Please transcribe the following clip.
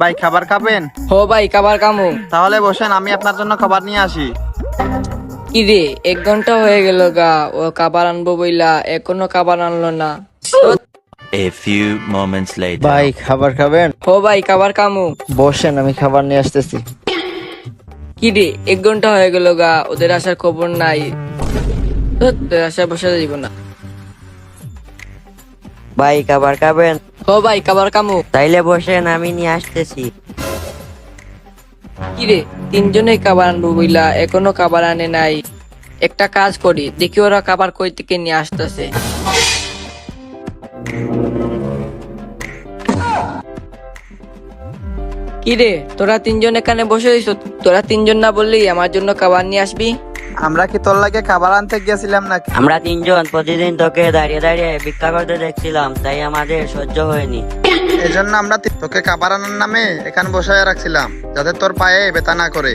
ভাই খাবার খাবেন? হো ভাই খাবার কামু। তাহলে বসেন, আমি আপনার জন্য খাবার নিয়ে আসি। কি রে 1 ঘন্টা হয়ে গেল গা, ও খাবার আনবো বইলা এখনো খাবার আনলো না। A few moments later. ভাই খাবার খাবেন? হো ভাই খাবার কামু। বসেন, আমি খাবার নিয়ে আসতেছি। কি রে 1 ঘন্টা হয়ে গেল গা, ওদের আসার খবর নাই। ধুৎ, ওদের আসায় বসে দিব না। ভাই খাবার খাবেন? হো ভাই খাবার কামু। তাইলে বসেন, আমি নিয়ে আসতেছি। কি রে 3জনে খাবার আনবো বইলা এখনো খাবার আনে নাই। একটা কাজ করি, দেখি ওরা খাবার কই থেকে নিয়ে আসতেছে। কি রে তোরা 3জন এখানে বসে রইছ, তোরা 3জন না বললেই আমার জন্য খাবার নিয়ে আসবি? আমরা কি তোর লাগে খাবার আনতে গেছিলাম নাকি? আমরা 3জন প্রতিদিন তোকে দাঁড়িয়ে দাঁড়িয়ে ভিক্ষা করতে দেখছিলাম, তাই আমাদের সহ্য হয়নি। এই জন্য আমরা তোকে খাবার আনার নামে এখানে বসায় রাখছিলাম, যাতে তোর পায়ে ব্যথা না করে।